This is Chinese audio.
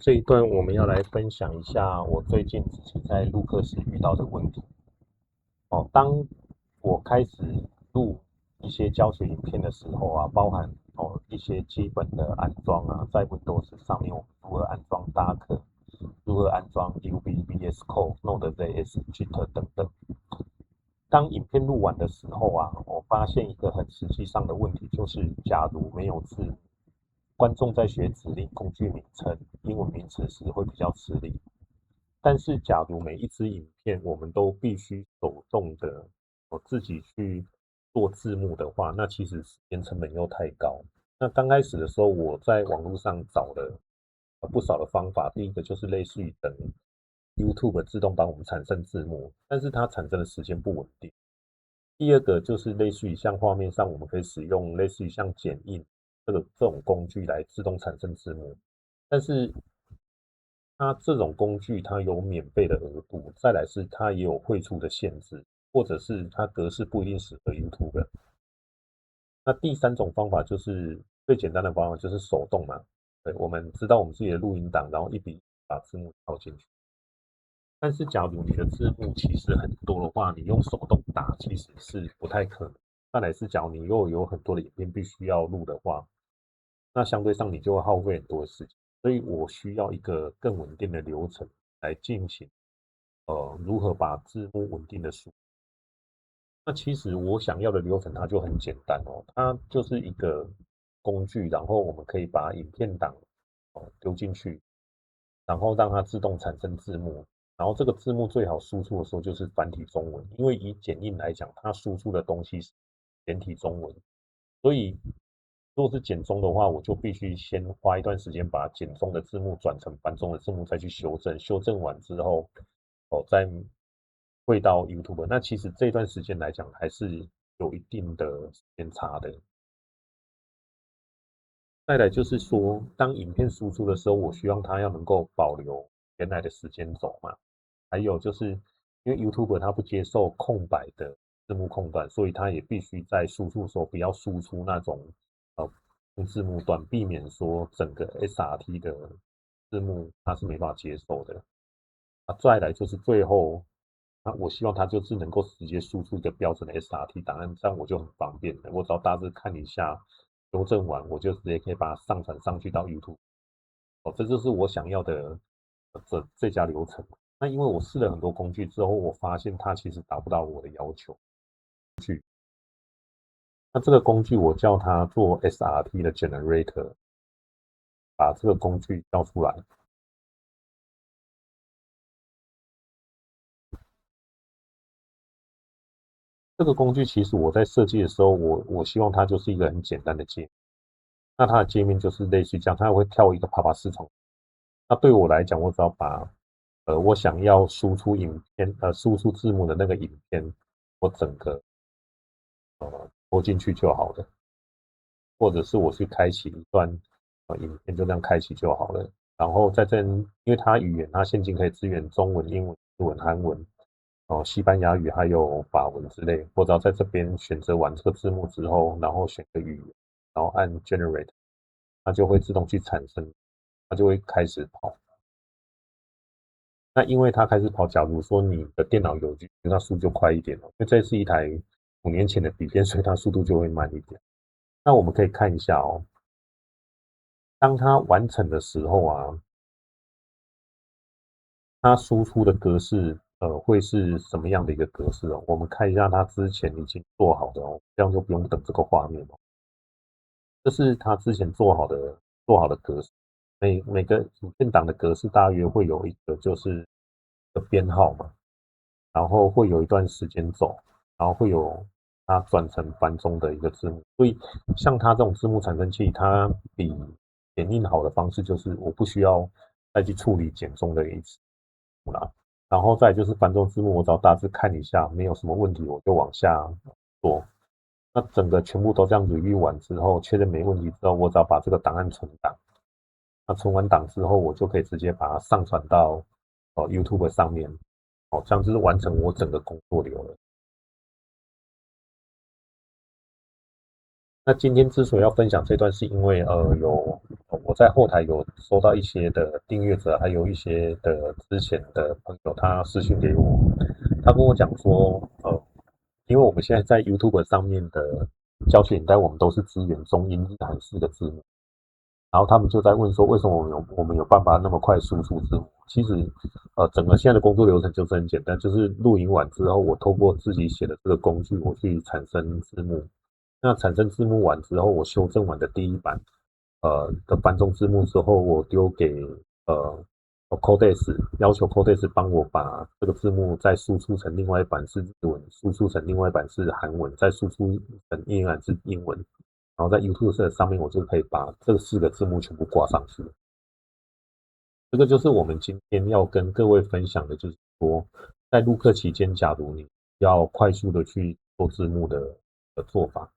这一段我们要来分享一下我最近自己在录课时遇到的问题。当我开始录一些教学影片的时候啊，包含一些基本的安装啊，在 Windows 上面我们如何安装 Docker，如何安装 UV、VS Code、Node.js、Git 等等。当影片录完的时候啊，我发现一个很实际上的问题，就是假如没有字幕，观众在学指令、工具名称、英文名词时会比较吃力。但是，假如每一支影片我们都必须手动的我自己去做字幕的话，那其实时间成本又太高。那刚开始的时候，我在网络上找了不少的方法。第一个就是类似于等 YouTube 自动帮我们产生字幕，但是它产生的时间不稳定。第二个就是类似于像画面上我们可以使用类似于像剪映这种工具来自动产生字幕，但是它这种工具它有免费的额度，再来是它也有绘出的限制，或者是它格式不一定适合 YouTube。那第三种方法就是最简单的方法，就是手动嘛。对，我们知道我们自己的录音档，然后一笔一笔把字幕套进去。但是假如你的字幕其实很多的话，你用手动打其实是不太可能。再来是假如你又有很多的影片必须要录的话，那相对上你就会耗费很多的时间。所以我需要一个更稳定的流程来进行，如何把字幕稳定的输。那其实我想要的流程它就很简单哦，它就是一个工具，然后我们可以把影片档丢进去，然后让它自动产生字幕，然后这个字幕最好输出的时候就是繁体中文，因为以剪映来讲，它输出的东西是简体中文，所以如果是简中的话，我就必须先花一段时间把简中的字幕转成繁中的字幕，再去修正，修正完之后，再汇到 YouTube。那其实这段时间来讲，还是有一定的时间差的。再来就是说，当影片输出的时候，我希望它要能够保留原来的时间轴嘛。还有就是因为 YouTube 它不接受空白的字幕空段，所以它也必须在输出的时候不要输出那种字幕段，避免说整个 SRT 的字幕它是没办法接受的。再来就是最后，我希望它就是能够直接输出一个标准的 SRT 档案，这样我就很方便了。我只要大致看一下，修正完，我就直接可以把它上传上去到 YouTube。这就是我想要的这家流程。那因为我试了很多工具之后，我发现它其实达不到我的要求。那这个工具我叫它做 SRT 的 generator，把这个工具叫出来。这个工具其实我在设计的时候，我希望它就是一个很简单的界面。那它的界面就是类似于这样，它会跳一个爬爬四重。那对我来讲，我只要把我想要输出影片输出字幕的那个影片，我整个拖进去就好了。或者是我去开启一段影片，就这样开启就好了。然后在这，因为它语言它现今可以支援中文、英文、日文、韩文、西班牙语还有法文之类。我只要在这边选择完这个字幕之后，然后选个语言，然后按 Generate，它就会自动去产生，它就会开始跑。那因为它开始跑，假如说你的电脑有，那速度就快一点了。因为这是一台5年前的笔电，所以它速度就会慢一点。那我们可以看一下哦，当它完成的时候啊，它输出的格式会是什么样的一个格式哦？我们看一下它之前已经做好的哦，这样就不用等这个画面哦。这是它之前做好的格式，每个影片档的格式大约会有一个就是一个编号嘛，然后会有一段时间走，然后会有它转成繁中的一个字幕。所以像它这种字幕产生器，它比剪映好的方式就是我不需要再去处理简中的一次啦。然后再就是繁中字幕，我只要大致看一下，没有什么问题，我就往下做。那整个全部都这样 review 完之后，确认没问题之后，我只要把这个档案存档。那存完档之后，我就可以直接把它上传到YouTube 上面。这样就是完成我整个工作流了。那今天之所以要分享这段，是因为我在后台有收到一些的订阅者，还有一些的之前的朋友，他私讯给我，他跟我讲说，因为我们现在在 YouTube 上面的教学影带，我们都是支援中英日韩四个字幕，然后他们就在问说，为什么我们有办法那么快输出字幕？其实，整个现在的工作流程就是很简单，就是录影完之后，我透过自己写的这个工具，我去产生字幕。那产生字幕完之后，我修正完的第一版，的繁中字幕之后，我丢给呃 Codex，要求 Codex 帮我把这个字幕再输出成另外一版是日文，输出成另外一版是韩文，再输出成另一版是英文，然后在 YouTube 上面我就可以把这四个字幕全部挂上去。这个就是我们今天要跟各位分享的，就是说在录课期间，假如你要快速的去做字幕的做法。